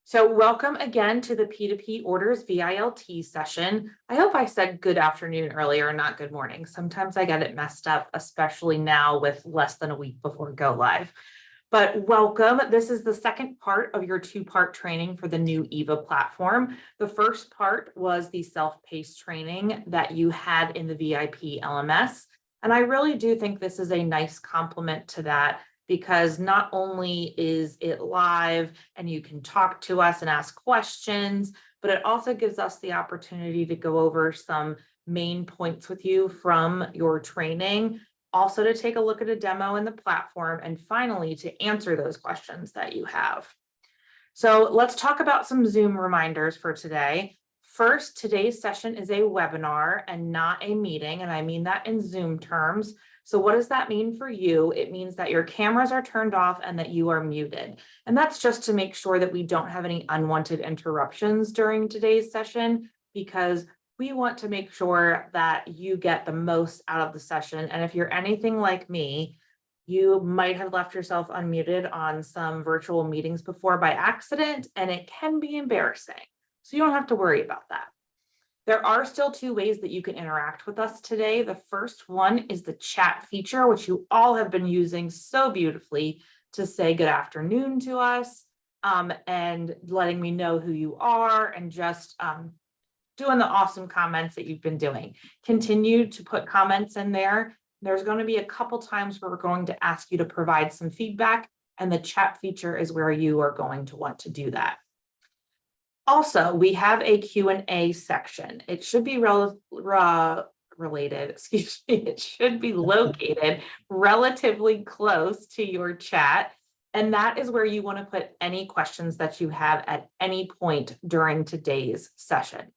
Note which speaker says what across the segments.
Speaker 1: So welcome again to the P2P Orders VILT session. I hope I said good afternoon earlier, not good morning. Sometimes I get it messed up, especially now with less than a week before go live. But welcome. This is the second part of your two-part training for the new EVA platform. The first part was the self-paced training that you had in the VIP LMS. And I really do think this is a nice complement to that, because not only is it live and you can talk to us and ask questions, but it also gives us the opportunity to go over some main points with you from your training, also to take a look at a demo in the platform, and finally to answer those questions that you have. So let's talk about some Zoom reminders for today. First, today's session is a webinar and not a meeting, and I mean that in Zoom terms. So what does that mean for you? It means that your cameras are turned off and that you are muted. And that's just to make sure that we don't have any unwanted interruptions during today's session, because we want to make sure that you get the most out of the session. And if you're anything like me, you might have left yourself unmuted on some virtual meetings before by accident, and it can be embarrassing. So you don't have to worry about that. There are still two ways that you can interact with us today. The first one is the chat feature, which you all have been using so beautifully to say good afternoon to us, and letting me know who you are, and just doing the awesome comments that you've been doing. Continue to put comments in there. There's going to be a couple times where we're going to ask you to provide some feedback, and the chat feature is where you are going to want to do that. Also, we have a Q&A section. It should be related, excuse me, it should be located relatively close to your chat. And that is where you want to put any questions that you have at any point during today's session,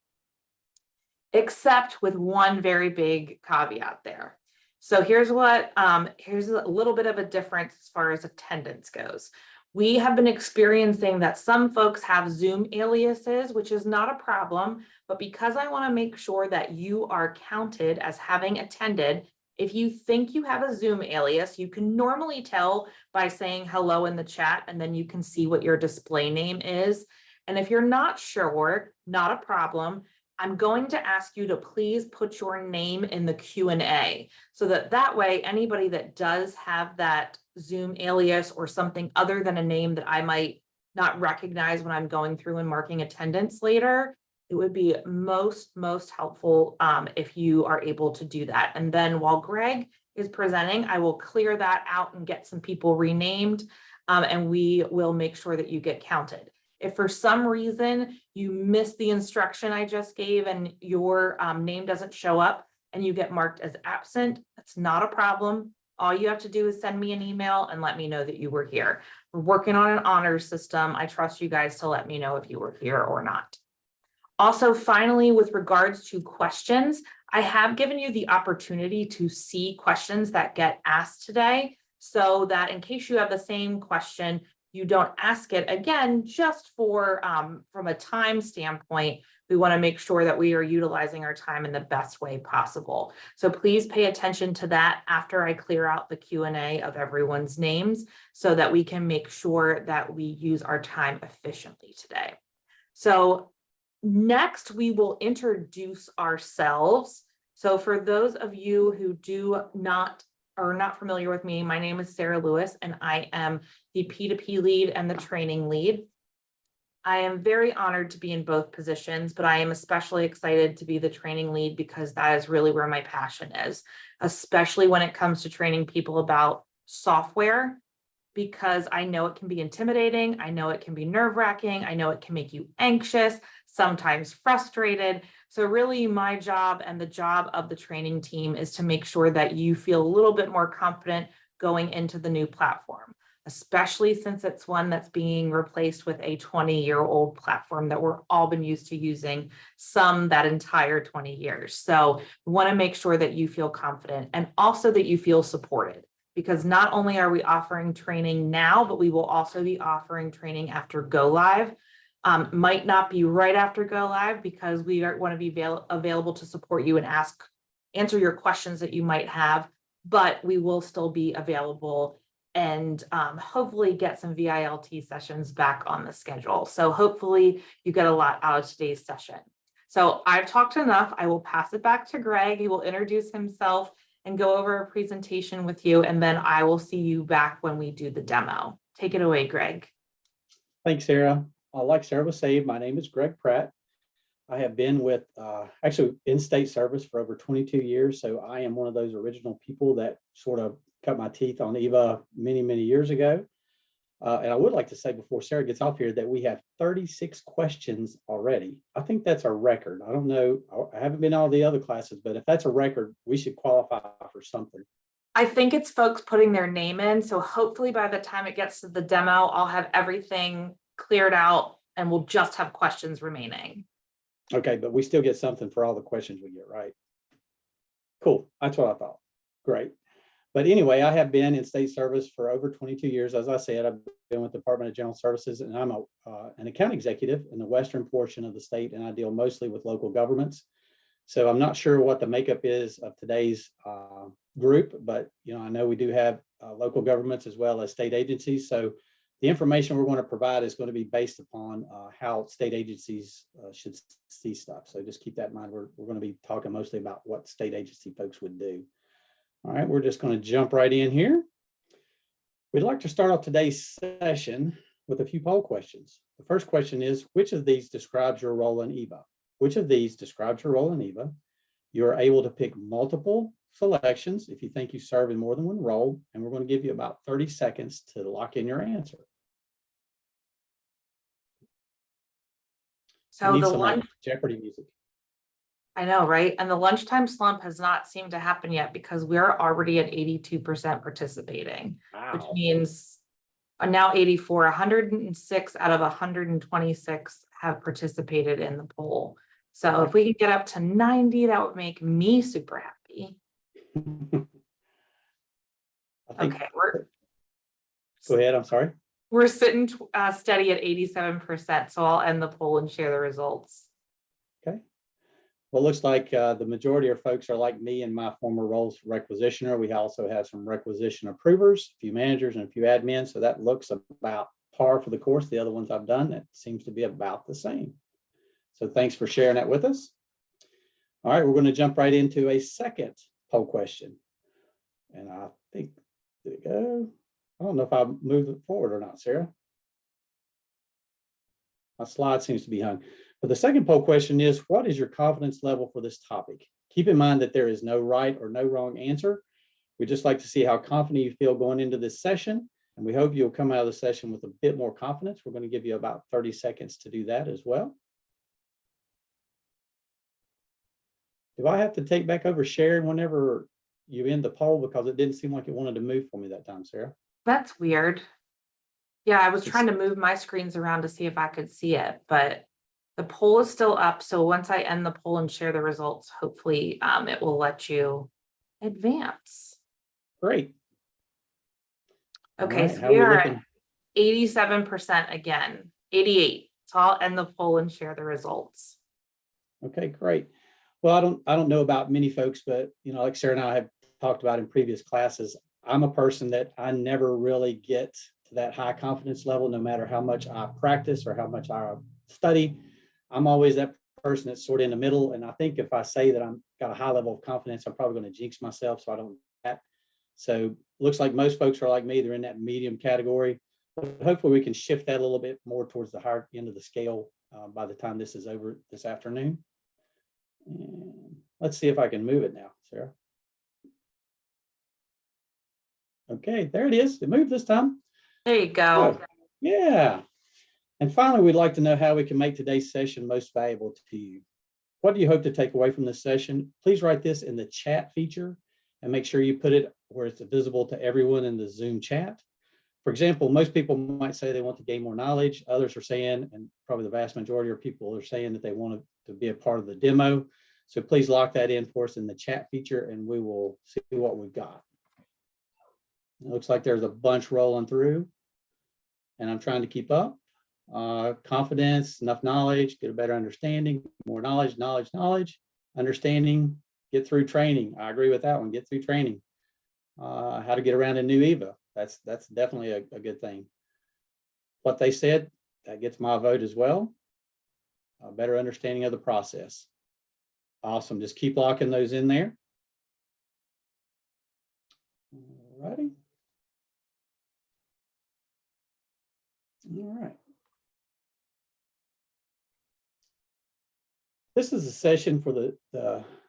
Speaker 1: except with one very big caveat there. So here's a little bit of a difference as far as attendance goes. We have been experiencing that some folks have Zoom aliases, which is not a problem, but because I want to make sure that you are counted as having attended, if you think you have a Zoom alias, you can normally tell by saying hello in the chat, and then you can see what your display name is. And if you're not sure, not a problem. I'm going to ask you to please put your name in the Q&A, so that way anybody that does have that Zoom alias or something other than a name that I might not recognize when I'm going through and marking attendance later, it would be most helpful if you are able to do that. And then while Greg is presenting, I will clear that out and get some people renamed, and we will make sure that you get counted. If for some reason you miss the instruction I just gave and your name doesn't show up and you get marked as absent, that's not a problem. All you have to do is send me an email and let me know that you were here. We're working on an honors system. I trust you guys to let me know if you were here or not. Also, finally, with regards to questions, I have given you the opportunity to see questions that get asked today, so that in case you have the same question, you don't ask it again. Just for from a time standpoint, we want to make sure that we are utilizing our time in the best way possible. So please pay attention to that after I clear out the Q&A of everyone's names, so that we can make sure that we use our time efficiently today. So next, we will introduce ourselves. So for those of you who are not familiar with me, my name is Sarah Lewis, and I am the P2P lead and the training lead. I am very honored to be in both positions, but I am especially excited to be the training lead because that is really where my passion is, especially when it comes to training people about software, because I know it can be intimidating. I know it can be nerve-wracking. I know it can make you anxious, sometimes frustrated. So really my job and the job of the training team is to make sure that you feel a little bit more confident going into the new platform, especially since it's one that's being replaced with a 20-year-old platform that we're all been used to using, some that entire 20 years. So we want to make sure that you feel confident, and also that you feel supported, because not only are we offering training now, but we will also be offering training after go live. Might not be right after go live, because we want to be available to support you and answer your questions that you might have, but we will still be available and hopefully get some VILT sessions back on the schedule. So hopefully you get a lot out of today's session. So I've talked enough. I will pass it back to Greg. He will introduce himself and go over a presentation with you, and then I will see you back when we do the demo. Take it away, Greg.
Speaker 2: Thanks, Sarah. Like Sarah was saying, my name is Greg Pratt. I have been with actually in-state service for over 22 years. So I am one of those original people that sort of cut my teeth on EVA many, many years ago. And I would like to say before Sarah gets off here that we have 36 questions already. I think that's a record. I don't know. I haven't been in all the other classes, but if that's a record, we should qualify for something.
Speaker 1: I think it's folks putting their name in. So hopefully by the time it gets to the demo, I'll have everything cleared out and we'll just have questions remaining.
Speaker 2: Okay, but we still get something for all the questions we get, right? Cool. That's what I thought. Great. But anyway, I have been in state service for over 22 years. As I said, I've been with the Department of General Services, and I'm an account executive in the western portion of the state, and I deal mostly with local governments. So I'm not sure what the makeup is of today's group, but I know we do have local governments as well as state agencies. So the information we're going to provide is going to be based upon how state agencies should see stuff. So just keep that in mind. We're going to be talking mostly about what state agency folks would do. All right, we're just going to jump right in here. We'd like to start off today's session with a few poll questions. The first question is, which of these describes your role in EVA? Which of these describes your role in EVA? You are able to pick multiple selections if you think you serve in more than one role, and we're going to give you about 30 seconds to lock in your answer.
Speaker 1: So the lunch
Speaker 2: Jeopardy music.
Speaker 1: I know, right? And the lunchtime slump has not seemed to happen yet because we're already at 82% participating,
Speaker 2: Wow.
Speaker 1: which means now 84, 106 out of 126 have participated in the poll. So if we could get up to 90, that would make me super happy. Okay,
Speaker 2: Go ahead, I'm sorry.
Speaker 1: We're sitting steady at 87%, so I'll end the poll and share the results.
Speaker 2: Okay. Well, it looks like the majority of folks are like me in my former roles, requisitioner. We also have some requisition approvers, a few managers, and a few admins. So that looks about par for the course. The other ones I've done, that seems to be about the same. So thanks for sharing that with us. All right, we're going to jump right into a second poll question. And I think, there we go. I don't know if I moved it forward or not, Sarah. My slide seems to be hung. But the second poll question is, what is your confidence level for this topic? Keep in mind that there is no right or no wrong answer. We'd just like to see how confident you feel going into this session. And we hope you'll come out of the session with a bit more confidence. We're going to give you about 30 seconds to do that as well. Do I have to take back over sharing whenever you end the poll? Because it didn't seem like it wanted to move for me that time, Sarah.
Speaker 1: That's weird. Yeah, I was trying to move my screens around to see if I could see it, but the poll is still up. So once I end the poll and share the results, hopefully it will let you advance.
Speaker 2: Great.
Speaker 1: Okay,
Speaker 2: right,
Speaker 1: so we are at 87% again, 88. So I'll end the poll and share the results.
Speaker 2: Okay, great. Well, I don't know about many folks, but like Sarah and I have talked about in previous classes, I'm a person that I never really get to that high confidence level, no matter how much I practice or how much I study. I'm always that person that's sort of in the middle. And I think if I say that I'm got a high level of confidence, I'm probably going to jinx myself. So I don't do that. So looks like most folks are like me. They're in that medium category. But hopefully we can shift that a little bit more towards the higher end of the scale by the time this is over this afternoon. And let's see if I can move it now, Sarah. Okay, there it is. It moved this time.
Speaker 1: There you go.
Speaker 2: Oh, yeah. And finally, we'd like to know how we can make today's session most valuable to you. What do you hope to take away from this session? Please write this in the chat feature and make sure you put it where it's visible to everyone in the Zoom chat. For example, most people might say they want to gain more knowledge. Others are saying, and probably the vast majority of people are saying that they want to be a part of the demo. So please lock that in for us in the chat feature and we will see what we've got. It looks like there's a bunch rolling through and I'm trying to keep up. Confidence, enough knowledge, get a better understanding, more knowledge, understanding, get through training. I agree with that one, get through training. How to get around a new EVA. That's definitely a good thing. What they said, that gets my vote as well. A better understanding of the process. Awesome. Just keep locking those in there. All righty. All right. This is the session for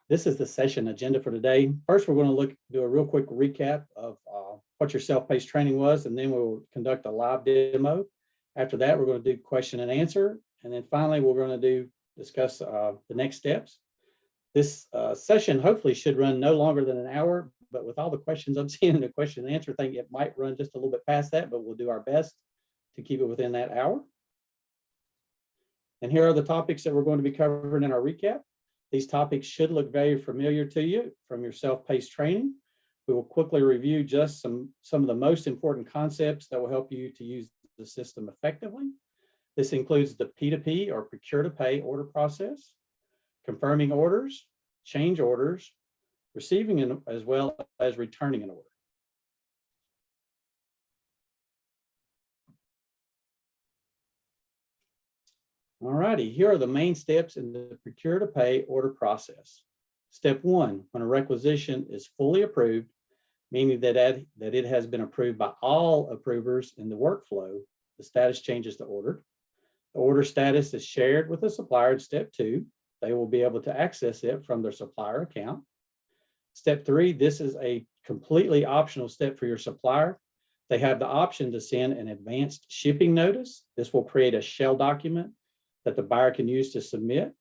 Speaker 2: this is the session agenda for today. First, we're going to do a real quick recap of what your self-paced training was, and then we'll conduct a live demo. After that, we're going to do question and answer. And then finally, we're going to discuss the next steps. This session hopefully should run no longer than an hour, but with all the questions I'm seeing in the question and answer thing, it might run just a little bit past that, but we'll do our best to keep it within that hour. And here are the topics that we're going to be covering in our recap. These topics should look very familiar to you from your self-paced training. We will quickly review just some of the most important concepts that will help you to use the system effectively. This includes the P2P or procure to pay order process, confirming orders, change orders, receiving as well as returning an order. All righty, here are the main steps in the procure to pay order process. Step 1, when a requisition is fully approved, meaning that it has been approved by all approvers in the workflow, the status changes to ordered. The order status is shared with the supplier in step 2. They will be able to access it from their supplier account. Step 3, this is a completely optional step for your supplier. They have the option to send an advanced shipping notice. This will create a shell document that the buyer can use to submit.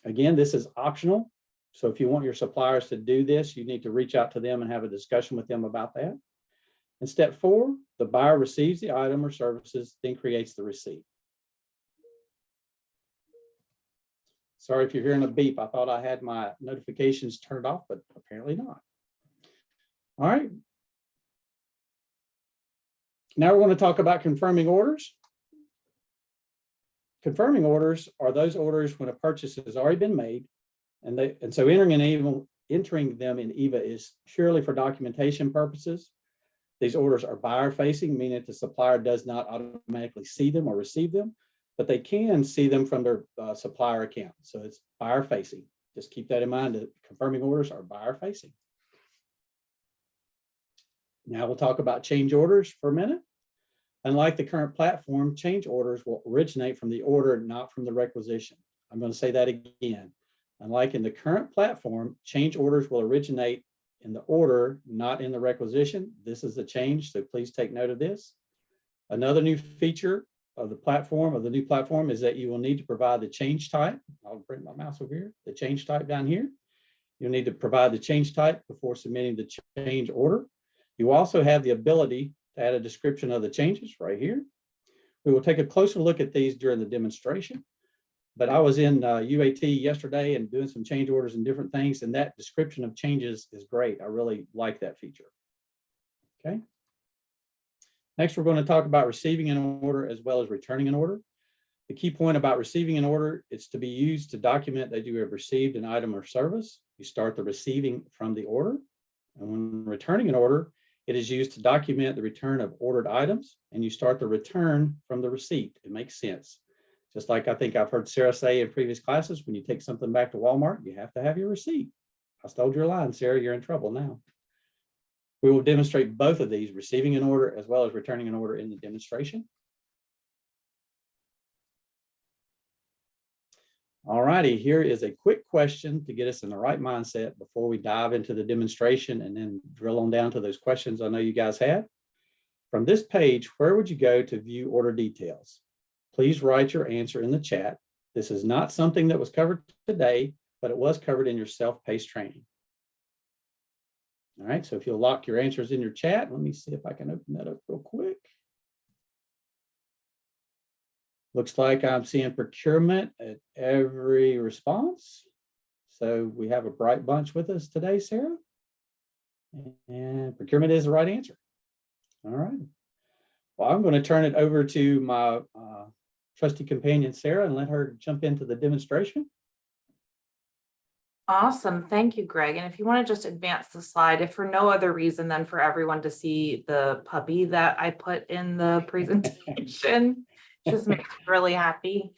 Speaker 2: Again, this is optional. So if you want your suppliers to do this, you need to reach out to them and have a discussion with them about that. And step 4, the buyer receives the item or services, then creates the receipt. Sorry if you're hearing a beep. I thought I had my notifications turned off, but apparently not. All right. Now we're going to talk about confirming orders. Confirming orders are those orders when a purchase has already been made, and so entering them in EVA is purely for documentation purposes. These orders are buyer facing, meaning that the supplier does not automatically see them or receive them, but they can see them from their supplier account. So it's buyer facing. Just keep that in mind, that confirming orders are buyer facing. Now we'll talk about change orders for a minute. Unlike the current platform, change orders will originate from the order, not from the requisition. I'm going to say that again. Unlike in the current platform, change orders will originate in the order, not in the requisition. This is the change, so please take note of this. Another new feature of the new platform is that you will need to provide the change type. I'll bring my mouse over here, the change type down here. You'll need to provide the change type before submitting the change order. You also have the ability to add a description of the changes right here. We will take a closer look at these during the demonstration, but I was in UAT yesterday and doing some change orders and different things, and that description of changes is great. I really like that feature. Okay. Next, we're going to talk about receiving an order as well as returning an order. The key point about receiving an order is to be used to document that you have received an item or service. You start the receiving from the order, and when returning an order, it is used to document the return of ordered items, and you start the return from the receipt. It makes sense. Just like I think I've heard Sarah say in previous classes, when you take something back to Walmart, you have to have your receipt. I stole your line, Sarah, you're in trouble now. We will demonstrate both of these, receiving an order as well as returning an order, in the demonstration. All righty, here is a quick question to get us in the right mindset before we dive into the demonstration and then drill on down to those questions I know you guys have. From this page, where would you go to view order details? Please write your answer in the chat. This is not something that was covered today, but it was covered in your self-paced training. All right, so if you'll lock your answers in your chat, let me see if I can open that up real quick. Looks like I'm seeing procurement at every response. So we have a bright bunch with us today, Sarah. And procurement is the right answer. All right. Well, I'm going to turn it over to my trusty companion, Sarah, and let her jump into the demonstration.
Speaker 1: Awesome. Thank you, Greg. And if you want to just advance the slide, if for no other reason than for everyone to see the puppy that I put in the presentation, just makes me really happy.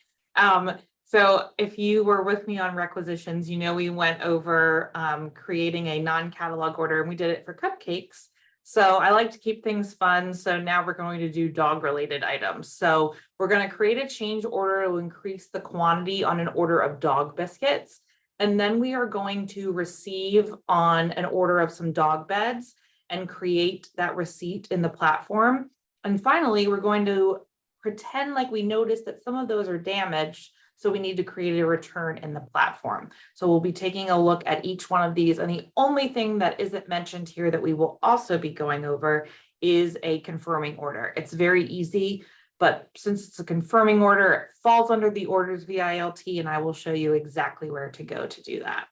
Speaker 1: So if you were with me on requisitions, you know, we went over creating a non-catalog order and we did it for cupcakes. So I like to keep things fun. So now we're going to do dog related items. So we're going to create a change order to increase the quantity on an order of dog biscuits. And then we are going to receive on an order of some dog beds and create that receipt in the platform. And finally, we're going to pretend like we noticed that some of those are damaged. So we need to create a return in the platform. So we'll be taking a look at each one of these. And the only thing that isn't mentioned here that we will also be going over is a confirming order. It's very easy. But since it's a confirming order, it falls under the orders VILT, and I will show you exactly where to go to do that.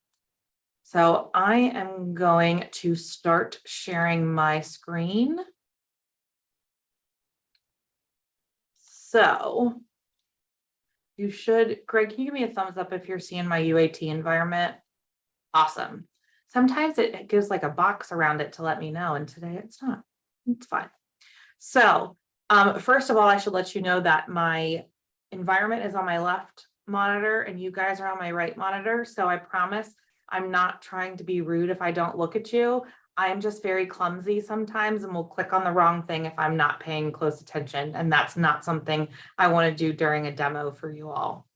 Speaker 1: So I am going to start sharing my screen. So you should, Greg, can you give me a thumbs up if you're seeing my UAT environment? Awesome. Sometimes it gives like a box around it to let me know, and today it's not. It's fine. So first of all, I should let you know that my environment is on my left monitor and you guys are on my right monitor. So I promise I'm not trying to be rude if I don't look at you. I'm just very clumsy sometimes and will click on the wrong thing if I'm not paying close attention. And that's not something I want to do during a demo for you all.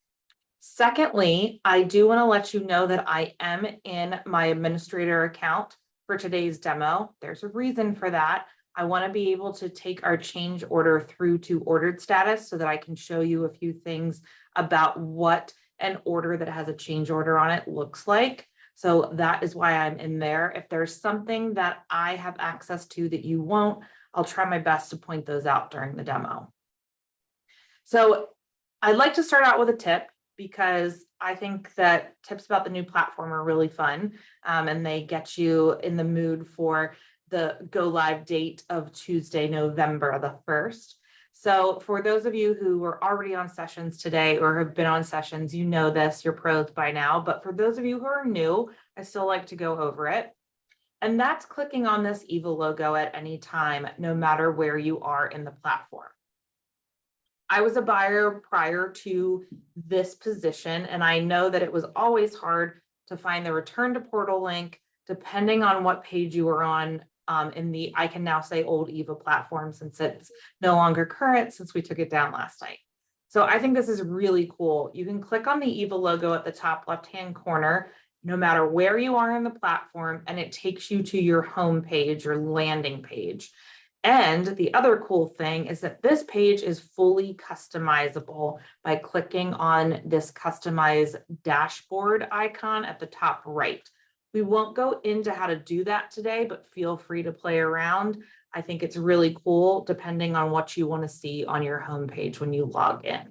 Speaker 1: Secondly, I do want to let you know that I am in my administrator account for today's demo. There's a reason for that. I want to be able to take our change order through to ordered status so that I can show you a few things about what an order that has a change order on it looks like. So that is why I'm in there. If there's something that I have access to that you won't, I'll try my best to point those out during the demo. So I'd like to start out with a tip because I think that tips about the new platform are really fun and they get you in the mood for the go live date of Tuesday, November the 1st. So for those of you who were already on sessions today or have been on sessions, you know this, you're pros by now. But for those of you who are new, I still like to go over it. And that's clicking on this EVA logo at any time, no matter where you are in the platform. I was a buyer prior to this position, and I know that it was always hard to find the return to portal link, depending on what page you were on in the, I can now say old EVA platform since it's no longer current since we took it down last night. So I think this is really cool. You can click on the EVA logo at the top left-hand corner, no matter where you are in the platform, and it takes you to your home page or landing page. And the other cool thing is that this page is fully customizable by clicking on this customize dashboard icon at the top right. We won't go into how to do that today, but feel free to play around. I think it's really cool depending on what you want to see on your homepage when you log in.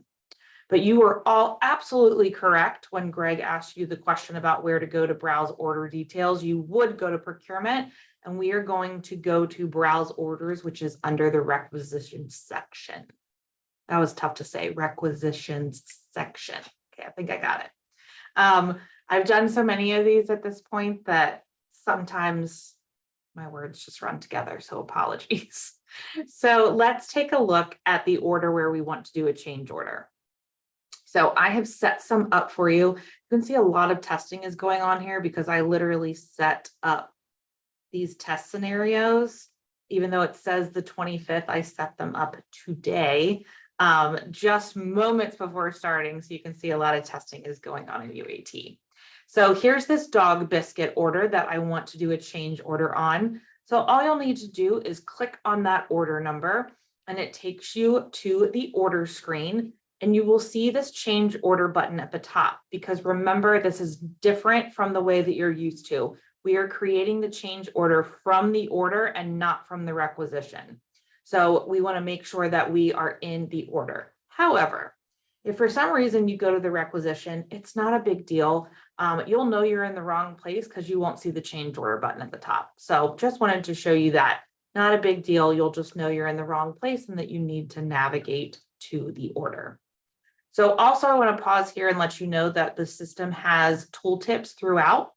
Speaker 1: But you were all absolutely correct when Greg asked you the question about where to go to browse order details. You would go to procurement, and we are going to go to browse orders, which is under the requisitions section. That was tough to say, requisitions section. Okay, I think I got it. I've done so many of these at this point that sometimes my words just run together, so apologies. So let's take a look at the order where we want to do a change order. So I have set some up for you. You can see a lot of testing is going on here because I literally set up these test scenarios. Even though it says the 25th, I set them up today, just moments before starting. So you can see a lot of testing is going on in UAT. So here's this dog biscuit order that I want to do a change order on. So all you'll need to do is click on that order number and it takes you to the order screen. And you will see this change order button at the top, because remember, this is different from the way that you're used to. We are creating the change order from the order and not from the requisition. So we want to make sure that we are in the order. However, if for some reason you go to the requisition, it's not a big deal. You'll know you're in the wrong place because you won't see the change order button at the top. So just wanted to show you that. Not a big deal. You'll just know you're in the wrong place and that you need to navigate to the order. So also I want to pause here and let you know that the system has tooltips throughout.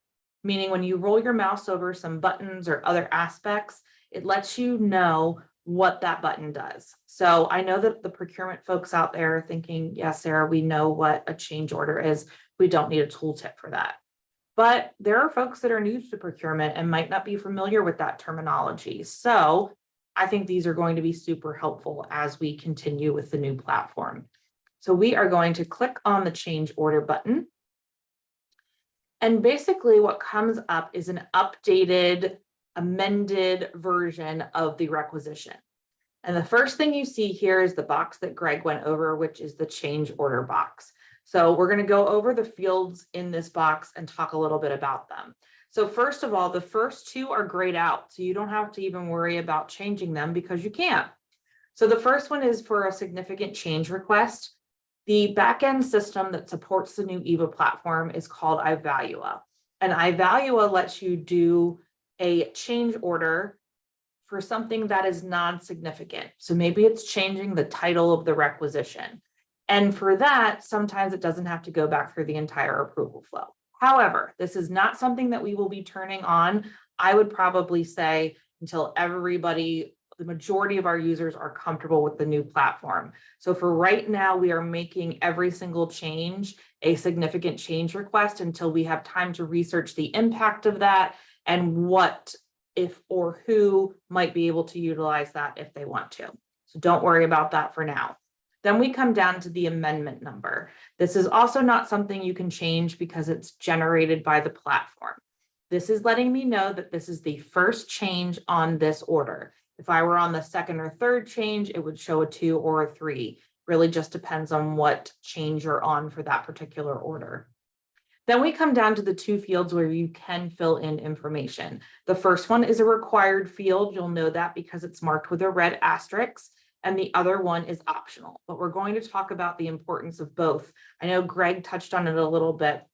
Speaker 1: meaning when you roll your mouse over some buttons or other aspects, it lets you know what that button does. So I know that the procurement folks out there are thinking, yes, Sarah, we know what a change order is. We don't need a tooltip for that. But there are folks that are new to procurement and might not be familiar with that terminology. So I think these are going to be super helpful as we continue with the new platform. So we are going to click on the change order button. And basically what comes up is an updated, amended version of the requisition. And the first thing you see here is the box that Greg went over, which is the change order box. So we're going to go over the fields in this box and talk a little bit about them. So first of all, the first two are grayed out, so you don't have to even worry about changing them because you can't. So the first one is for a significant change request. The backend system that supports the new EVA platform is called Ivalua. And Ivalua lets you do a change order for something that is non-significant. So maybe it's changing the title of the requisition. And for that, sometimes it doesn't have to go back through the entire approval flow. However, this is not something that we will be turning on, I would probably say, until everybody, the majority of our users are comfortable with the new platform. So for right now, we are making every single change a significant change request until we have time to research the impact of that and what, if or who might be able to utilize that if they want to. So don't worry about that for now. Then we come down to the amendment number. This is also not something you can change because it's generated by the platform. This is letting me know that this is the first change on this order. If I were on the second or third change, it would show a 2 or a 3. Really just depends on what change you're on for that particular order. Then we come down to the two fields where you can fill in information. The first one is a required field. You'll know that because it's marked with a red asterisk. And the other one is optional, but we're going to talk about the importance of both. I know Greg touched on it a little bit,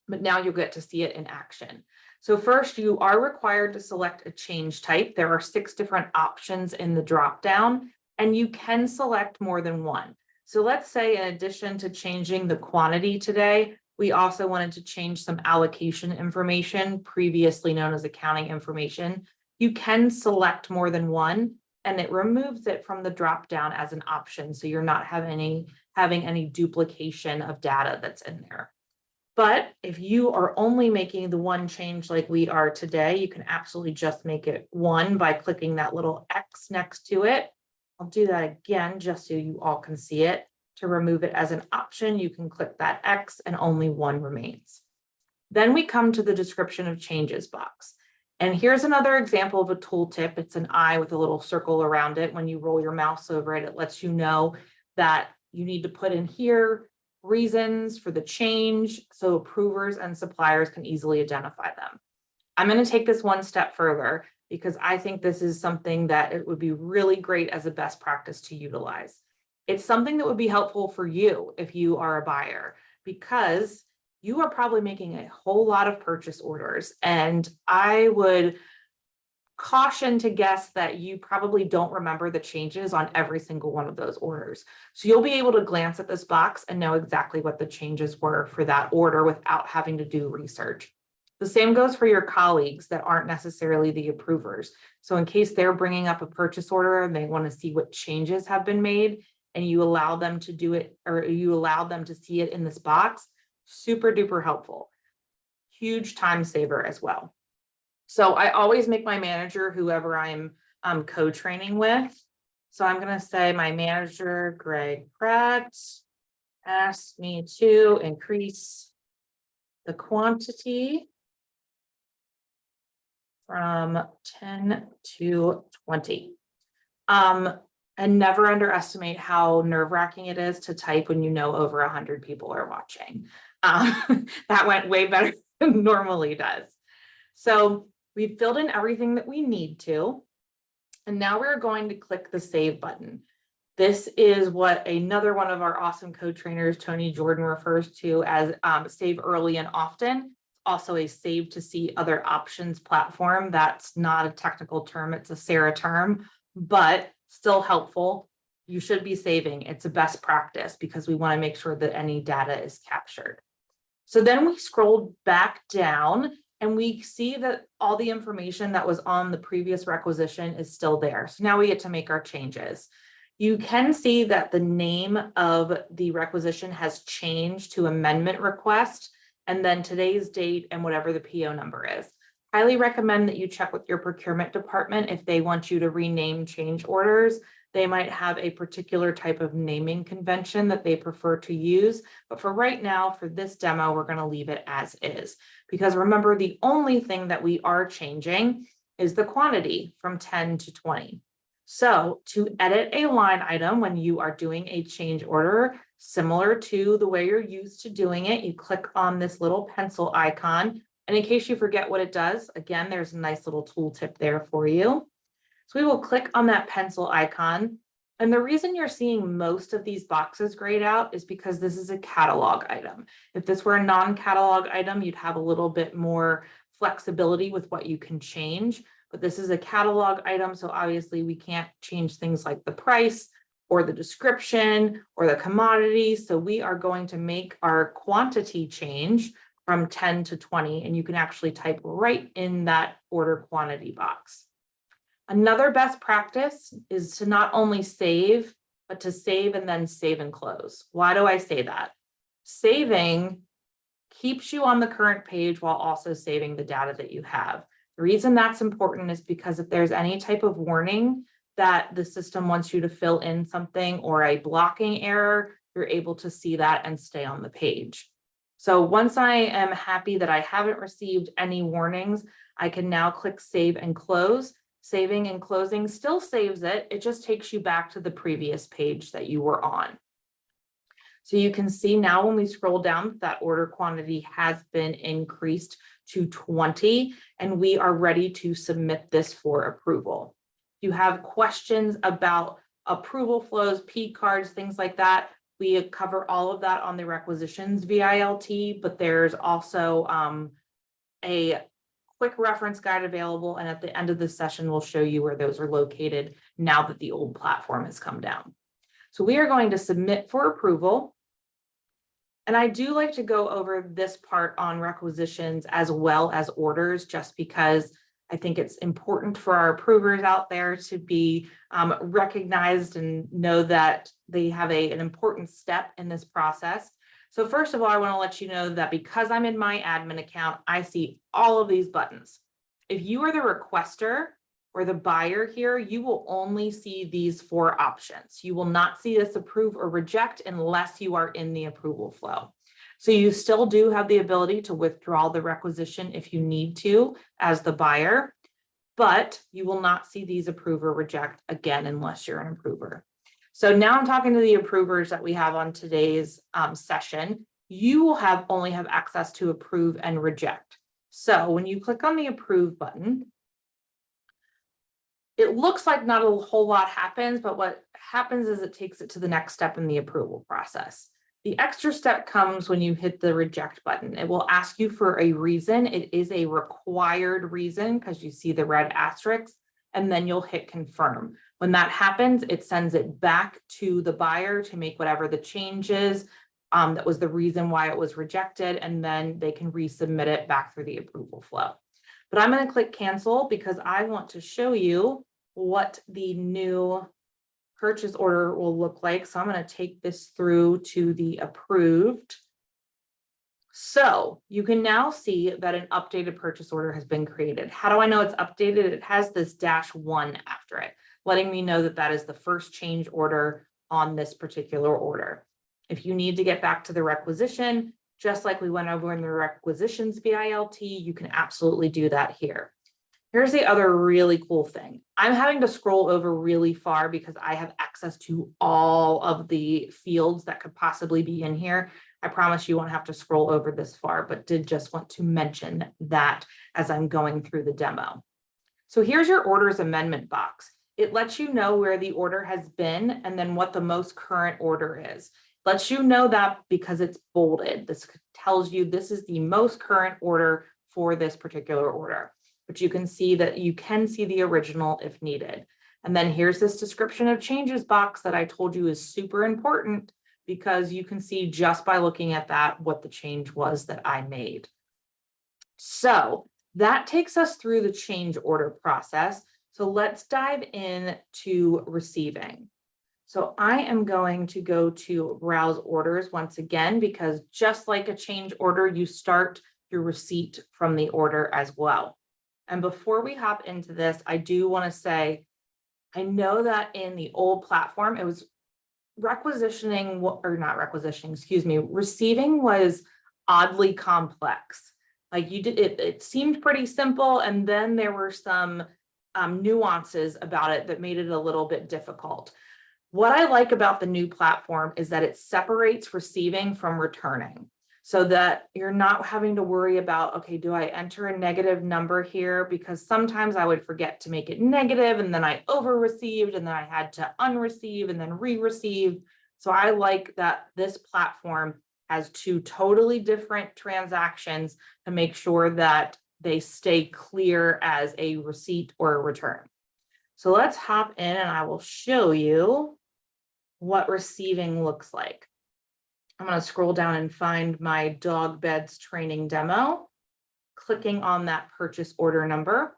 Speaker 1: but now you'll get to see it in action. So first, you are required to select a change type. There are 6 different options in the dropdown, and you can select more than one. So let's say in addition to changing the quantity today, we also wanted to change some allocation information, previously known as accounting information. You can select more than one, and it removes it from the drop down as an option. So you're not having any duplication of data that's in there. But if you are only making the one change like we are today, you can absolutely just make it 1 by clicking that little X next to it. I'll do that again, just so you all can see it. To remove it as an option, you can click that X and only 1 remains. Then we come to the description of changes box. And here's another example of a tooltip. It's an eye with a little circle around it. When you roll your mouse over it, it lets you know that you need to put in here reasons for the change so approvers and suppliers can easily identify them. I'm going to take this one step further because I think this is something that it would be really great as a best practice to utilize. It's something that would be helpful for you if you are a buyer, because you are probably making a whole lot of purchase orders, and I would caution to guess that you probably don't remember the changes on every single one of those orders. So you'll be able to glance at this box and know exactly what the changes were for that order without having to do research. The same goes for your colleagues that aren't necessarily the approvers. So in case they're bringing up a purchase order and they want to see what changes have been made, and you allow them to do it, or you allow them to see it in this box, super duper helpful. Huge time saver as well. So I always make my manager whoever I'm co-training with. So I'm going to say my manager, Greg Pratt, asked me to increase the quantity from 10 to 20. And never underestimate how nerve-wracking it is to type when you know over 100 people are watching. That went way better than normally does. So we've filled in everything that we need to. And now we're going to click the save button. This is what another one of our awesome co-trainers, Tony Jordan, refers to as save early and often. Also a save to see other options platform. That's not a technical term, it's a Sarah term, but still helpful. You should be saving. It's a best practice because we want to make sure that any data is captured. So then we scroll back down And we see that all the information that was on the previous requisition is still there. So now we get to make our changes. You can see that the name of the requisition has changed to amendment request, and then today's date and whatever the PO number is. Highly recommend that you check with your procurement department if they want you to rename change orders. They might have a particular type of naming convention that they prefer to use. But for right now, for this demo, we're going to leave it as is. Because remember, the only thing that we are changing is the quantity from 10 to 20. So to edit a line item when you are doing a change order, similar to the way you're used to doing it, you click on this little pencil icon. And in case you forget what it does, again, there's a nice little tooltip there for you. So we will click on that pencil icon. And the reason you're seeing most of these boxes grayed out is because this is a catalog item. If this were a non-catalog item, you'd have a little bit more flexibility with what you can change. But this is a catalog item, so obviously we can't change things like the price or the description or the commodity. So we are going to make our quantity change from 10 to 20, and you can actually type right in that order quantity box. Another best practice is to not only save, but to save and then save and close. Why do I say that? Saving keeps you on the current page while also saving the data that you have. The reason that's important is because if there's any type of warning that the system wants you to fill in something or a blocking error, you're able to see that and stay on the page. So once I am happy that I haven't received any warnings, I can now click Save and Close. Saving and closing still saves it. It just takes you back to the previous page that you were on. So you can see now when we scroll down, that order quantity has been increased to 20, and we are ready to submit this for approval. If you have questions about approval flows, P cards, things like that, we cover all of that on the requisitions VILT, but there's also a quick reference guide available. And at the end of this session, we'll show you where those are located now that the old platform has come down. So we are going to submit for approval. And I do like to go over this part on requisitions as well as orders, just because I think it's important for our approvers out there to be recognized and know that they have an important step in this process. So first of all, I want to let you know that because I'm in my admin account, I see all of these buttons. If you are the requester or the buyer here, you will only see these 4 options. You will not see this approve or reject unless you are in the approval flow. So you still do have the ability to withdraw the requisition if you need to as the buyer, but you will not see these approve or reject again unless you're an approver. So now I'm talking to the approvers that we have on today's session. You will only have access to approve and reject. So when you click on the approve button, it looks like not a whole lot happens, but what happens is it takes it to the next step in the approval process. The extra step comes when you hit the reject button. It will ask you for a reason. It is a required reason because you see the red asterisk, and then you'll hit confirm. When that happens, it sends it back to the buyer to make whatever the change is. That was the reason why it was rejected, and then they can resubmit it back through the approval flow. But I'm going to click cancel because I want to show you what the new purchase order will look like. So I'm going to take this through to the approved. So you can now see that an updated purchase order has been created. How do I know it's updated? It has this -1 after it, letting me know that that is the first change order on this particular order. If you need to get back to the requisition, just like we went over in the requisitions VILT, you can absolutely do that here. Here's the other really cool thing. I'm having to scroll over really far because I have access to all of the fields that could possibly be in here. I promise you won't have to scroll over this far, but did just want to mention that as I'm going through the demo. So here's your orders amendment box. It lets you know where the order has been and then what the most current order is. Lets you know that because it's bolded. This tells you this is the most current order for this particular order. But you can see that you can see the original if needed. And then here's this description of changes box that I told you is super important because you can see just by looking at that what the change was that I made. So That takes us through the change order process. So let's dive in to receiving. So I am going to go to browse orders once again, because just like a change order, you start your receipt from the order as well. And before we hop into this, I do want to say, I know that in the old platform, it was requisitioning, or not requisitioning, excuse me, receiving was oddly complex. Like it seemed pretty simple, and then there were some nuances about it that made it a little bit difficult. What I like about the new platform is that it separates receiving from returning, so that you're not having to worry about, okay, do I enter a negative number here? Because sometimes I would forget to make it negative, and then I over received, and then I had to unreceive and then re-receive. So I like that this platform has two totally different transactions to make sure that they stay clear as a receipt or a return. So let's hop in and I will show you what receiving looks like. I'm going to scroll down and find my dog beds training demo, clicking on that purchase order number.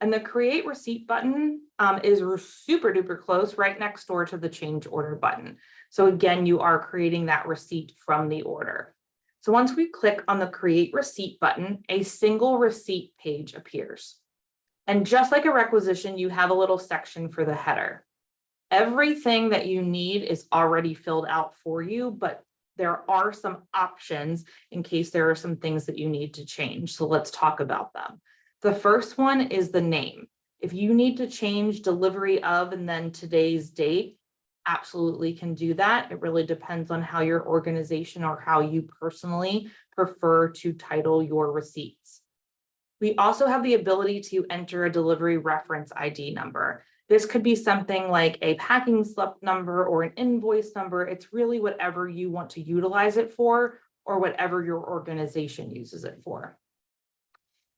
Speaker 1: And the create receipt button is super duper close, right next door to the change order button. So again, you are creating that receipt from the order. So once we click on the create receipt button, a single receipt page appears. And just like a requisition, you have a little section for the header. Everything that you need is already filled out for you, but there are some options in case there are some things that you need to change. So let's talk about them. The first one is the name. If you need to change delivery of and then today's date, absolutely can do that. It really depends on how your organization or how you personally prefer to title your receipts. We also have the ability to enter a delivery reference ID number. This could be something like a packing slip number or an invoice number. It's really whatever you want to utilize it for, or whatever your organization uses it for.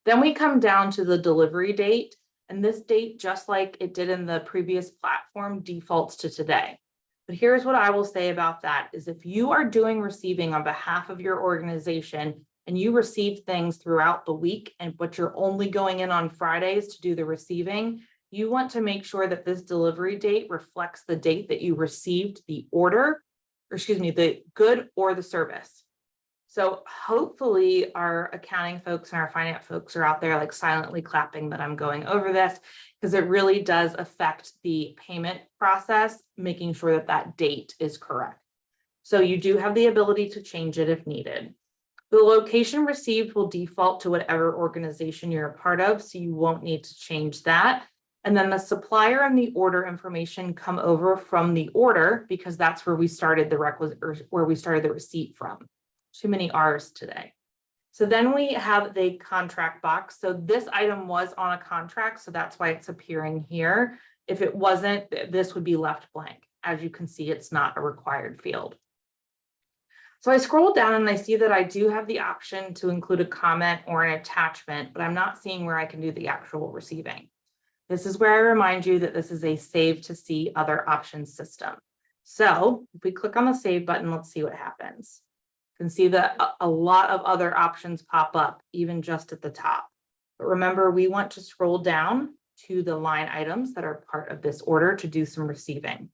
Speaker 1: Then we come down to the delivery date, and this date, just like it did in the previous platform, defaults to today. But here's what I will say about that is if you are doing receiving on behalf of your organization and you receive things throughout the week, but you're only going in on Fridays to do the receiving, you want to make sure that this delivery date reflects the date that you received the order, or excuse me, the good or the service. So hopefully our accounting folks and our finance folks are out there like silently clapping that I'm going over this, because it really does affect the payment process, making sure that that date is correct. So you do have the ability to change it if needed. The location received will default to whatever organization you're a part of, so you won't need to change that. And then the supplier and the order information come over from the order, because that's where we started the requisite, or where we started the receipt from. Too many R's today. So then we have the contract box. So this item was on a contract, so that's why it's appearing here. If it wasn't, this would be left blank. As you can see, it's not a required field. So I scroll down and I see that I do have the option to include a comment or an attachment, but I'm not seeing where I can do the actual receiving. This is where I remind you that this is a save to see other options system. So if we click on the save button, let's see what happens. You can see that a lot of other options pop up, even just at the top. But remember, we want to scroll down to the line items that are part of this order to do some receiving.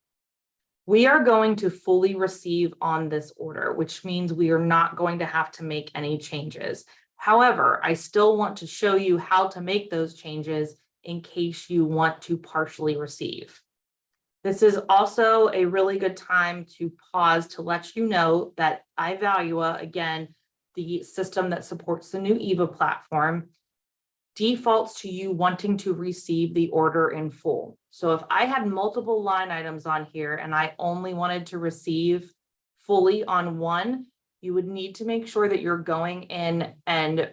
Speaker 1: We are going to fully receive on this order, which means we are not going to have to make any changes. However, I still want to show you how to make those changes in case you want to partially receive. This is also a really good time to pause to let you know that iValua, again, the system that supports the new EVA platform, defaults to you wanting to receive the order in full. So if I had multiple line items on here and I only wanted to receive fully on one, you would need to make sure that you're going in and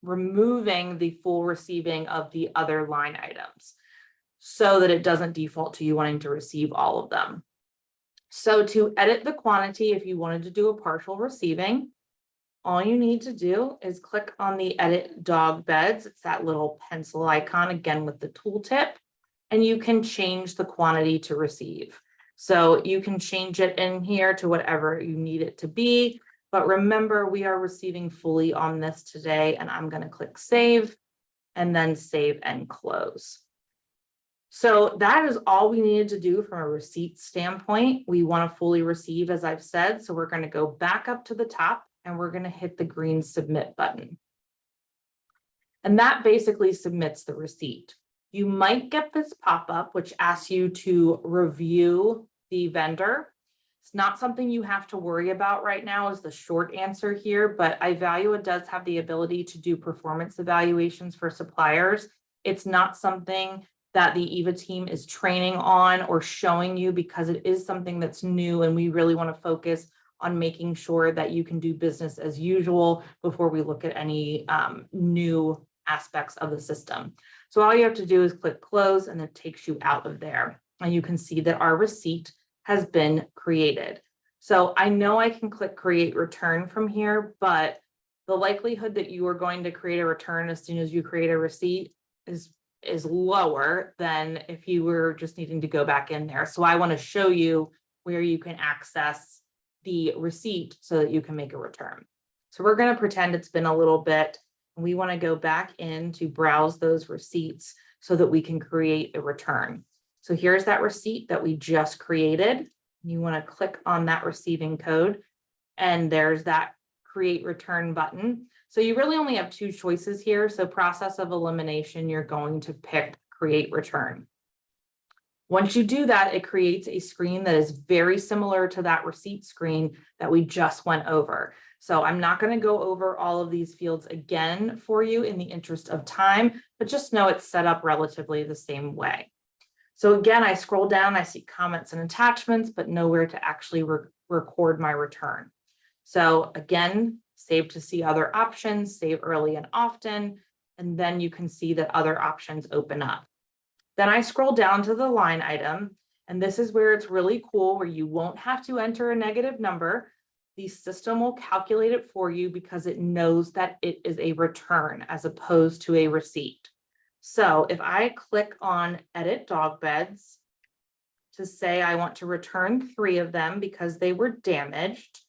Speaker 1: removing the full receiving of the other line items so that it doesn't default to you wanting to receive all of them. So to edit the quantity, if you wanted to do a partial receiving, all you need to do is click on the edit dog beds. It's that little pencil icon again with the tooltip, and you can change the quantity to receive. So you can change it in here to whatever you need it to be. But remember, we are receiving fully on this today, and I'm going to click save. and then save and close. So that is all we needed to do from a receipt standpoint. We want to fully receive, as I've said. So we're going to go back up to the top and we're going to hit the green submit button. And that basically submits the receipt. You might get this pop-up, which asks you to review the vendor. It's not something you have to worry about right now is the short answer here, but Ivalua does have the ability to do performance evaluations for suppliers. It's not something that the EVA team is training on or showing you because it is something that's new and we really want to focus on making sure that you can do business as usual before we look at any new aspects of the system. So all you have to do is click close and it takes you out of there. And you can see that our receipt has been created. So I know I can click create return from here, but the likelihood that you are going to create a return as soon as you create a receipt is lower than if you were just needing to go back in there. So I want to show you where you can access the receipt so that you can make a return. So we're going to pretend it's been a little bit. We want to go back in to browse those receipts so that we can create a return. So here's that receipt that we just created. You want to click on that receiving code and there's that create return button. So you really only have two choices here. So process of elimination, you're going to pick create return. Once you do that, it creates a screen that is very similar to that receipt screen that we just went over. So I'm not going to go over all of these fields again for you in the interest of time, but just know it's set up relatively the same way. So again, I scroll down, I see comments and attachments, but nowhere to actually record my return. So again, save to see other options, save early and often, and then you can see that other options open up. Then I scroll down to the line item, and this is where it's really cool, where you won't have to enter a negative number. The system will calculate it for you because it knows that it is a return as opposed to a receipt. So if I click on edit dog beds to say I want to return 3 of them because they were damaged.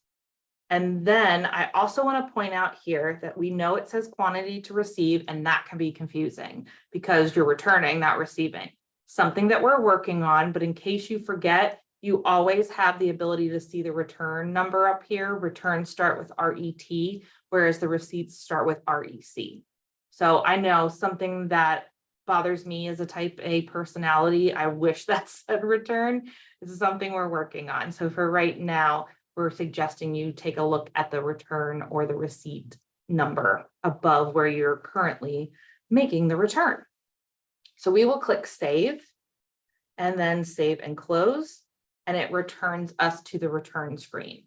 Speaker 1: And then I also want to point out here that we know it says quantity to receive, and that can be confusing because you're returning, not receiving. Something that we're working on, but in case you forget, you always have the ability to see the return number up here. Returns start with RET, whereas the receipts start with REC. So I know something that bothers me as a type A personality. I wish that said return. This is something we're working on. So for right now, we're suggesting you take a look at the return or the receipt number above where you're currently making the return. So we will click save and then save and close, and it returns us to the return screen.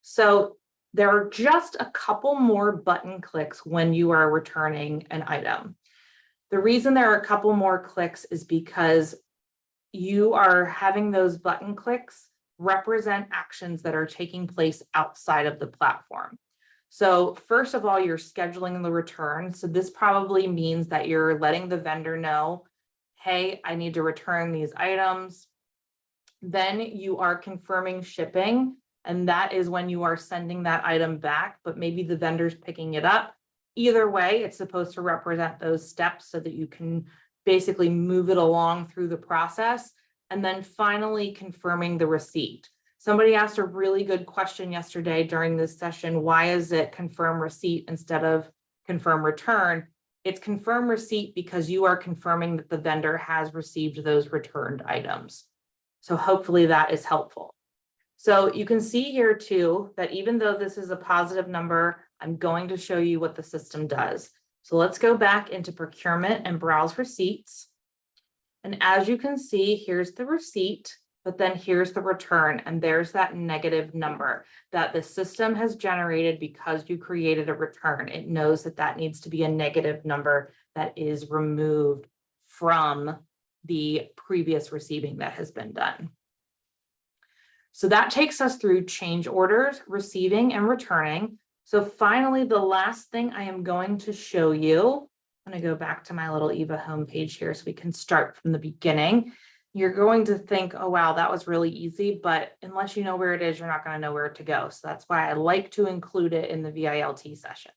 Speaker 1: So there are just a couple more button clicks when you are returning an item. The reason there are a couple more clicks is because you are having those button clicks represent actions that are taking place outside of the platform. So first of all, you're scheduling the return. So this probably means that you're letting the vendor know, hey, I need to return these items. Then you are confirming shipping, and that is when you are sending that item back, but maybe the vendor's picking it up. Either way, it's supposed to represent those steps so that you can basically move it along through the process. And then finally confirming the receipt. Somebody asked a really good question yesterday during this session. Why is it confirm receipt instead of confirm return? It's confirm receipt because you are confirming that the vendor has received those returned items. So hopefully that is helpful. So you can see here too, that even though this is a positive number, I'm going to show you what the system does. So let's go back into procurement and browse receipts. And as you can see, here's the receipt, but then here's the return, and there's that negative number that the system has generated because you created a return. It knows that that needs to be a negative number that is removed from the previous receiving that has been done. So that takes us through change orders, receiving, and returning. So finally, the last thing I am going to show you, I'm going to go back to my little EVA homepage here so we can start from the beginning. You're going to think, oh, wow, that was really easy, but unless you know where it is, you're not going to know where to go. So that's why I like to include it in the VILT sessions.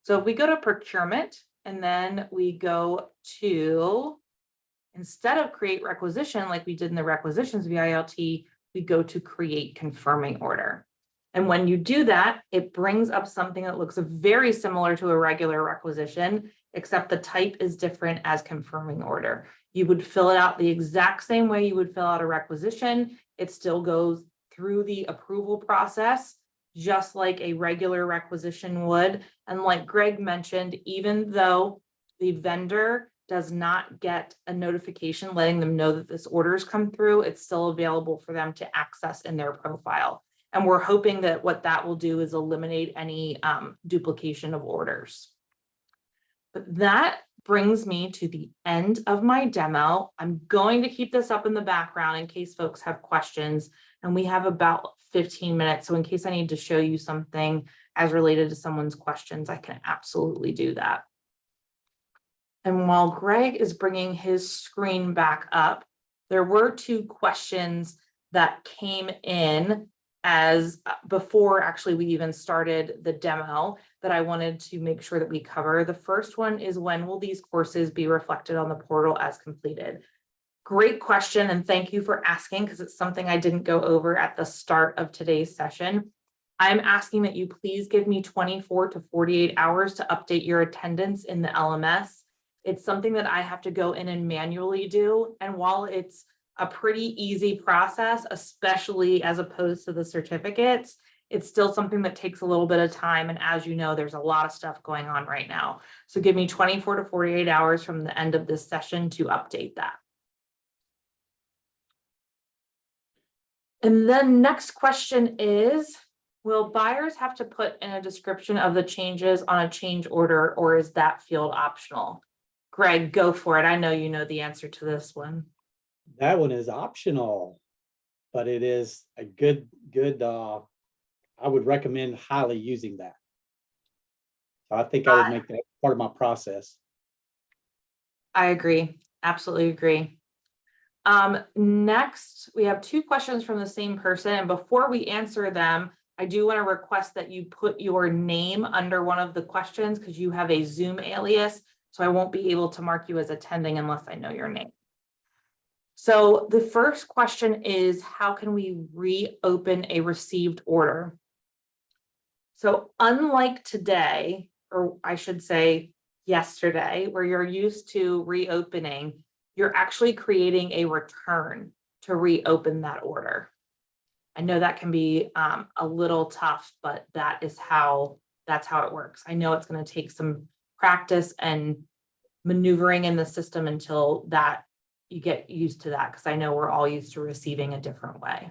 Speaker 1: So if we go to procurement, And then we go to, instead of create requisition, like we did in the requisitions VILT, we go to create confirming order. And when you do that, it brings up something that looks very similar to a regular requisition, except the type is different as confirming order. You would fill it out the exact same way you would fill out a requisition. It still goes through the approval process, just like a regular requisition would. And like Greg mentioned, even though the vendor does not get a notification letting them know that this order's come through, it's still available for them to access in their profile. And we're hoping that what that will do is eliminate any duplication of orders. But that brings me to the end of my demo. I'm going to keep this up in the background in case folks have questions, and we have about 15 minutes. So in case I need to show you something as related to someone's questions, I can absolutely do that. And while Greg is bringing his screen back up, there were 2 questions that came in as before actually we even started the demo that I wanted to make sure that we cover. The first one is, when will these courses be reflected on the portal as completed? Great question, and thank you for asking, because it's something I didn't go over at the start of today's session. I'm asking that you please give me 24 to 48 hours to update your attendance in the LMS. It's something that I have to go in and manually do. And while it's a pretty easy process, especially as opposed to the certificates, it's still something that takes a little bit of time. And as you know, there's a lot of stuff going on right now. So give me 24 to 48 hours from the end of this session to update that. And then next question is, will buyers have to put in a description of the changes on a change order, or is that field optional? Greg, go for it. I know you know the answer to this one.
Speaker 2: That one is optional, but it is a good, I would recommend highly using that. So I think I would make that part of my process.
Speaker 1: I agree. Absolutely agree. Next, we have 2 questions from the same person. And before we answer them, I do want to request that you put your name under one of the questions, because you have a Zoom alias. So I won't be able to mark you as attending unless I know your name. So the first question is, how can we reopen a received order? So unlike today, or I should say yesterday, where you're used to reopening, you're actually creating a return to reopen that order. I know that can be a little tough, but that's how it works. I know it's going to take some practice and maneuvering in the system until that you get used to that, because I know we're all used to receiving a different way.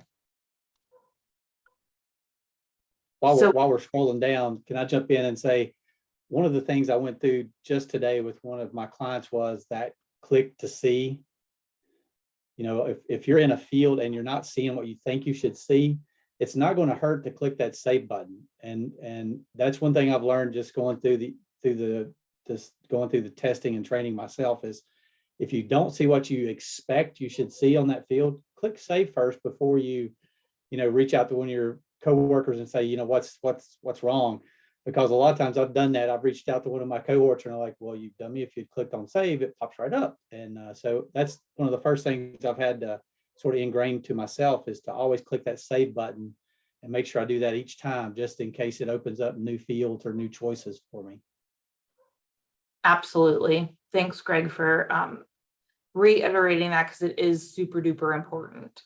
Speaker 2: While we're scrolling down, can I jump in and say, one of the things I went through just today with one of my clients was that click to see. You know, if you're in a field and you're not seeing what you think you should see, it's not going to hurt to click that save button. And that's one thing I've learned just going through the testing and training myself is, if you don't see what you expect you should see on that field, click save first before you reach out to one of your coworkers and say, what's wrong. Because a lot of times I've done that. I've reached out to one of my cohorts and I'm like, well, you dummy, if you'd clicked on save, it pops right up. And so that's one of the first things I've had to sort of ingrain to myself, is to always click that save button and make sure I do that each time, just in case it opens up new fields or new choices for me.
Speaker 1: Absolutely. Thanks, Greg, for reiterating that, because it is super duper important.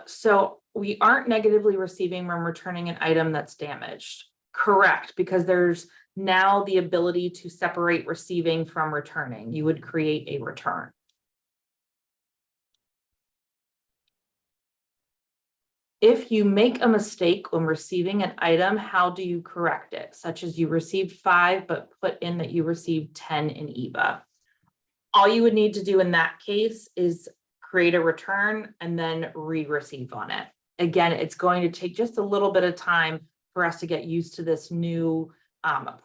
Speaker 1: So we aren't negatively receiving when returning an item that's damaged. Correct, because there's now the ability to separate receiving from returning. You would create a return. If you make a mistake when receiving an item, how do you correct it? Such as you received 5, but put in that you received 10 in EVA. All you would need to do in that case is create a return and then re-receive on it. Again, it's going to take just a little bit of time for us to get used to this new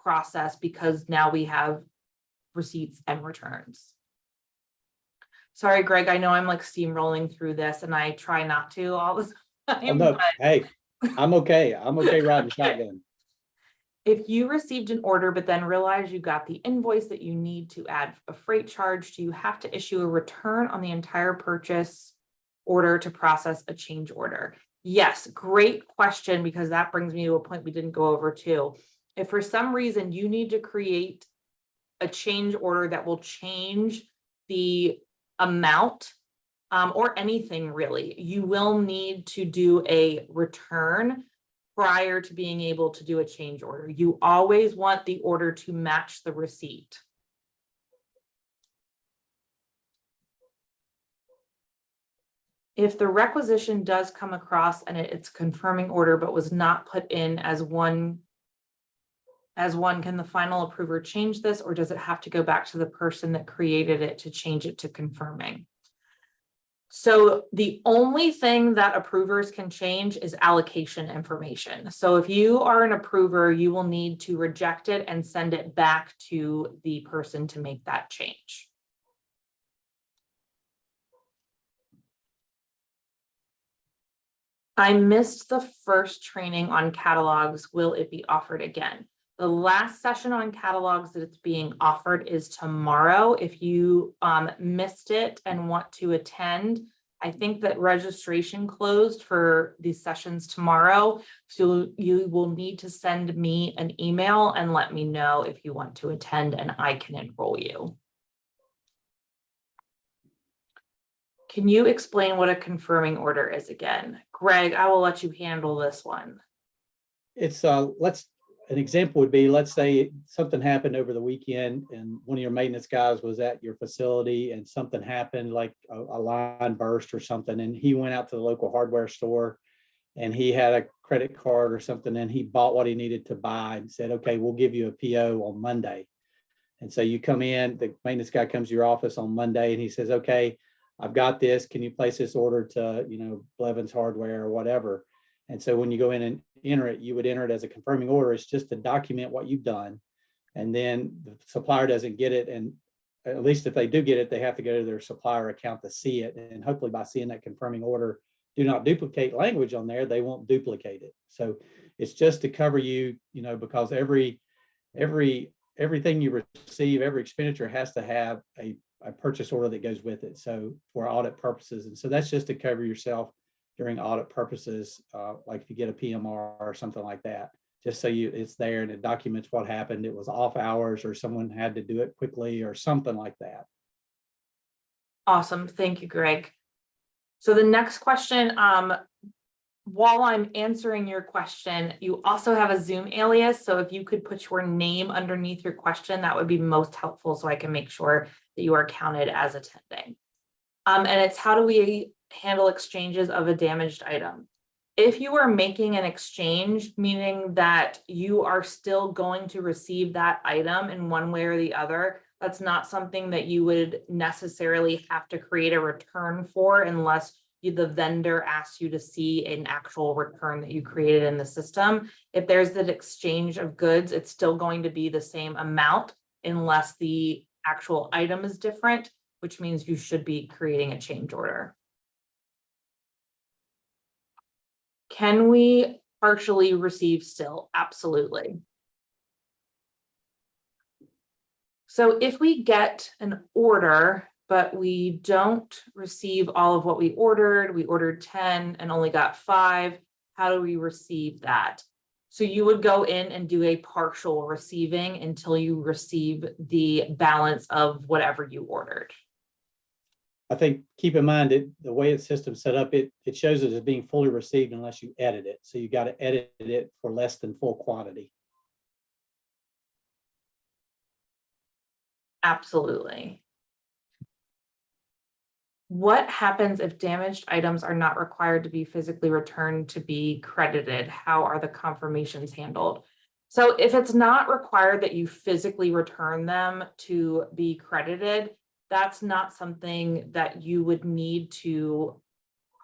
Speaker 1: process, because now we have receipts and returns. Sorry, Greg, I know I'm like steamrolling through this and I try not to all the time.
Speaker 2: Oh, no. Hey, I'm okay. I'm okay riding shotgun.
Speaker 1: If you received an order, but then realized you got the invoice that you need to add a freight charge, do you have to issue a return on the entire purchase order to process a change order? Yes, great question, because that brings me to a point we didn't go over too. If for some reason you need to create a change order that will change the amount or anything really, you will need to do a return prior to being able to do a change order. You always want the order to match the receipt. If the requisition does come across and it's confirming order but was not put in as one, can the final approver change this, or does it have to go back to the person that created it to change it to confirming? So the only thing that approvers can change is allocation information. So if you are an approver, you will need to reject it and send it back to the person to make that change. I missed the first training on catalogs. Will it be offered again? The last session on catalogs that it's being offered is tomorrow. If you missed it and want to attend, I think that registration closed for these sessions tomorrow. So you will need to send me an email and let me know if you want to attend, and I can enroll you. Can you explain what a confirming order is again? Greg, I will let you handle this one.
Speaker 2: It's an example would be, let's say something happened over the weekend and one of your maintenance guys was at your facility and something happened, like a line burst or something, and he went out to the local hardware store and he had a credit card or something and he bought what he needed to buy and said, okay, we'll give you a PO on Monday. And so you come in, the maintenance guy comes to your office on Monday and he says, okay, I've got this, can you place this order to, Blevins Hardware or whatever? And so when you go in and enter it, you would enter it as a confirming order. It's just to document what you've done. And then the supplier doesn't get it. And at least if they do get it, they have to go to their supplier account to see it. And hopefully by seeing that confirming order, do not duplicate language on there, they won't duplicate it. So it's just to cover you, because everything you receive, every expenditure has to have a purchase order that goes with it. So for audit purposes. And so that's just to cover yourself during audit purposes, like if you get a PMR or something like that, just so it's there and it documents what happened. It was off hours or someone had to do it quickly or something like that.
Speaker 1: Awesome. Thank you, Greg. So the next question, while I'm answering your question, you also have a Zoom alias. So if you could put your name underneath your question, that would be most helpful so I can make sure that you are counted as attending. And it's, how do we handle exchanges of a damaged item? If you are making an exchange, meaning that you are still going to receive that item in one way or the other, that's not something that you would necessarily have to create a return for unless the vendor asks you to see an actual return that you created in the system. If there's that exchange of goods, it's still going to be the same amount unless the actual item is different, which means you should be creating a change order. Can we partially receive still? Absolutely. So if we get an order, but we don't receive all of what we ordered 10 and only got 5, how do we receive that? So you would go in and do a partial receiving until you receive the balance of whatever you ordered.
Speaker 2: I think keep in mind that the way the system's set up, it shows it as being fully received unless you edit it. So you got to edit it for less than full quantity.
Speaker 1: Absolutely. What happens if damaged items are not required to be physically returned to be credited? How are the confirmations handled? So if it's not required that you physically return them to be credited, that's not something that you would need to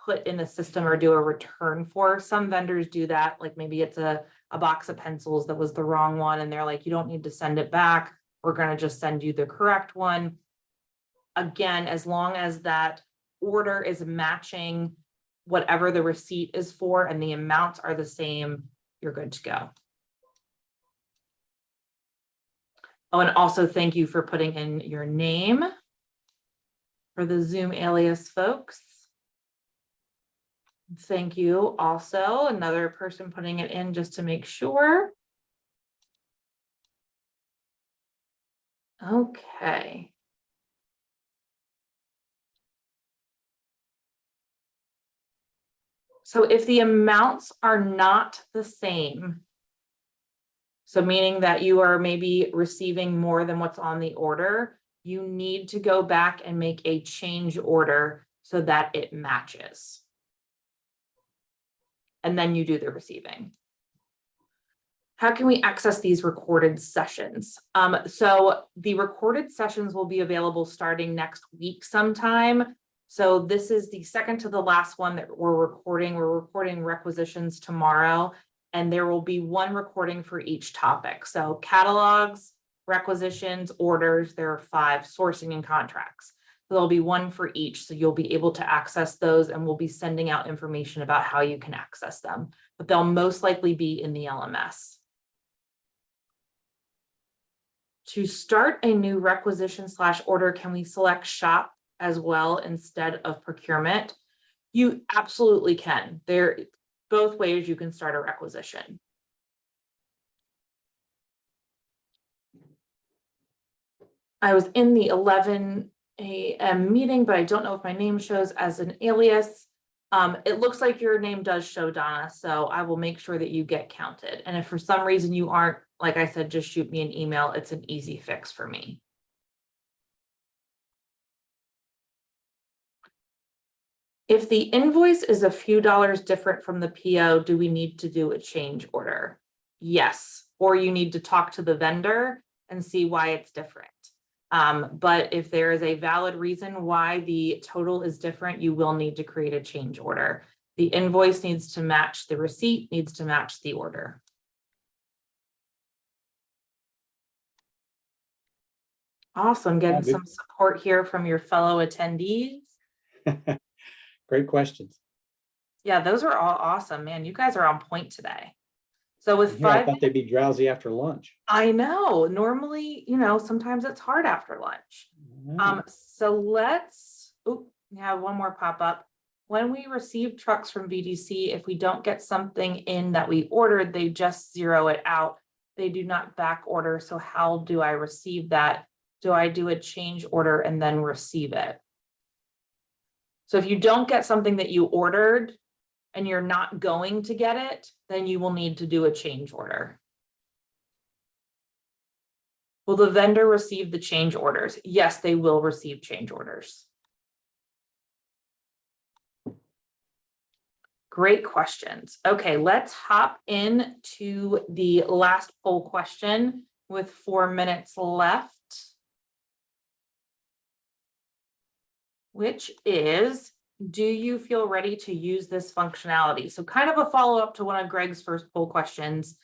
Speaker 1: put in the system or do a return for. Some vendors do that, like maybe it's a box of pencils that was the wrong one and they're like, you don't need to send it back. We're going to just send you the correct one. Again, as long as that order is matching whatever the receipt is for and the amounts are the same, you're good to go. Oh, and also thank you for putting in your name for the Zoom alias folks. Thank you. Also, another person putting it in just to make sure. Okay. So if the amounts are not the same, so meaning that you are maybe receiving more than what's on the order, you need to go back and make a change order so that it matches. And then you do the receiving. How can we access these recorded sessions? So the recorded sessions will be available starting next week sometime. So this is the second to the last one that we're recording. We're recording requisitions tomorrow, and there will be one recording for each topic. So catalogs, requisitions, orders, there are 5, sourcing and contracts. So there'll be one for each. So you'll be able to access those, and we'll be sending out information about how you can access them, but they'll most likely be in the LMS. To start a new requisition/order, can we select shop as well instead of procurement? You absolutely can. There, both ways you can start a requisition. I was in the 11 a.m. meeting, but I don't know if my name shows as an alias. It looks like your name does show, Donna, so I will make sure that you get counted. And if for some reason you aren't, like I said, just shoot me an email. It's an easy fix for me. If the invoice is a few dollars different from the PO, do we need to do a change order? Yes, or you need to talk to the vendor and see why it's different. But if there is a valid reason why the total is different, you will need to create a change order. The invoice needs to match the receipt, needs to match the order. Awesome, getting some support here from your fellow attendees.
Speaker 2: Great questions.
Speaker 1: Yeah, those are all awesome, man. You guys are on point today. So with
Speaker 2: Here, I
Speaker 1: 5,
Speaker 2: thought they'd be drowsy after lunch.
Speaker 1: I know, normally, sometimes it's hard after lunch. So let's, we have one more pop up. When we receive trucks from VDC, if we don't get something in that we ordered, they just zero it out. They do not back order. So how do I receive that? Do I do a change order and then receive it? So if you don't get something that you ordered and you're not going to get it, then you will need to do a change order. Will the vendor receive the change orders? Yes, they will receive change orders. Great questions. Okay, let's hop into the last poll question with 4 minutes left, which is, do you feel ready to use this functionality? So kind of a follow-up to one of Greg's first poll questions,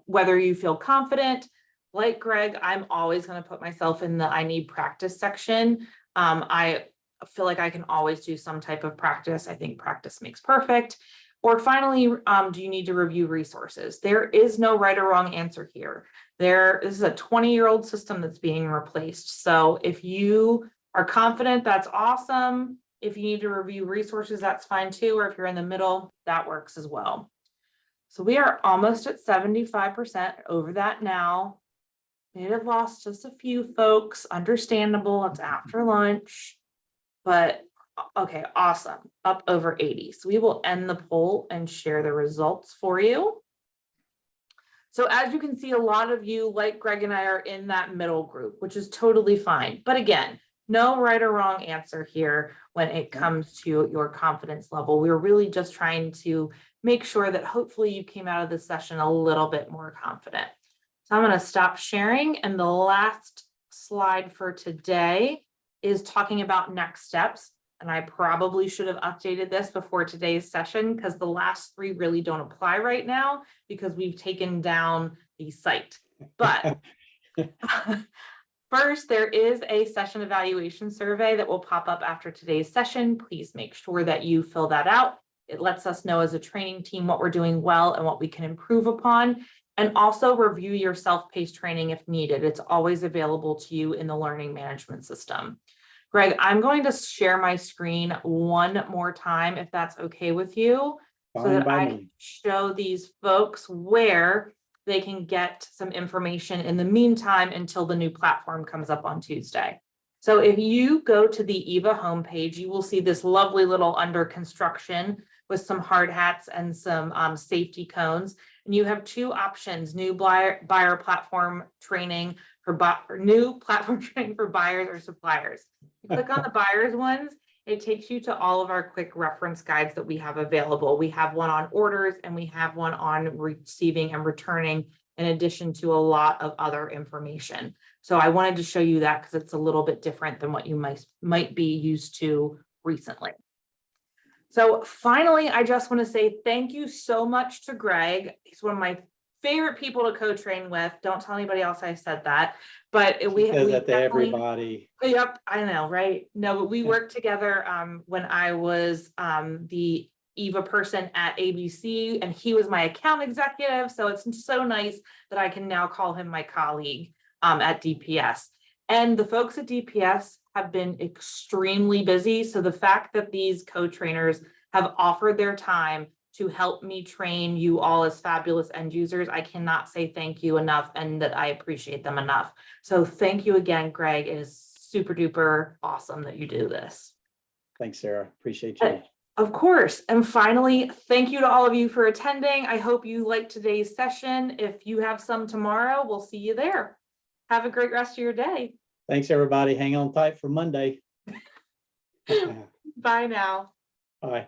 Speaker 1: whether you feel confident. Like Greg, I'm always going to put myself in the I need practice section. I feel like I can always do some type of practice. I think practice makes perfect. Or finally, do you need to review resources? There is no right or wrong answer here. This is a 20-year-old system that's being replaced. So if you are confident, that's awesome. If you need to review resources, that's fine too. Or if you're in the middle, that works as well. So we are almost at 75% over that now. May have lost just a few folks, understandable, it's after lunch, but okay, awesome, up over 80. So we will end the poll and share the results for you. So as you can see, a lot of you, like Greg and I, are in that middle group, which is totally fine. But again, no right or wrong answer here when it comes to your confidence level. We're really just trying to make sure that hopefully you came out of this session a little bit more confident. So I'm going to stop sharing, and the last slide for today is talking about next steps. And I probably should have updated this before today's session because the last 3 really don't apply right now because we've taken down the site. But first, there is a session evaluation survey that will pop up after today's session. Please make sure that you fill that out. It lets us know as a training team what we're doing well and what we can improve upon. And also review your self-paced training if needed. It's always available to you in the learning management system. Greg, I'm going to share my screen one more time, if that's okay with you, so
Speaker 2: Fine
Speaker 1: that
Speaker 2: by
Speaker 1: I
Speaker 2: me.
Speaker 1: can show these folks where they can get some information in the meantime until the new platform comes up on Tuesday. So if you go to the EVA homepage, you will see this lovely little under construction with some hard hats and some safety cones. And you have two options: new buyer platform training for new platform training for buyers or suppliers. You click on the buyers ones, it takes you to all of our quick reference guides that we have available. We have one on orders and we have one on receiving and returning, in addition to a lot of other information. So I wanted to show you that because it's a little bit different than what you might be used to recently. So finally, I just want to say thank you so much to Greg. He's one of my favorite people to co-train with. Don't tell anybody else I said that, but we
Speaker 2: Says that to
Speaker 1: definitely,
Speaker 2: everybody.
Speaker 1: yep, I know, right? No, but we worked together when I was the EVA person at ABC, and he was my account executive. So it's so nice that I can now call him my colleague at DPS. And the folks at DPS have been extremely busy. So the fact that these co-trainers have offered their time to help me train you all as fabulous end users, I cannot say thank you enough, and that I appreciate them enough. So thank you again, Greg. It is super duper awesome that you do this.
Speaker 2: Thanks, Sarah. Appreciate you.
Speaker 1: Of course. And finally, thank you to all of you for attending. I hope you liked today's session. If you have some tomorrow, we'll see you there. Have a great rest of your day.
Speaker 2: Thanks, everybody. Hang on tight for Monday.
Speaker 1: Bye now.
Speaker 2: Bye.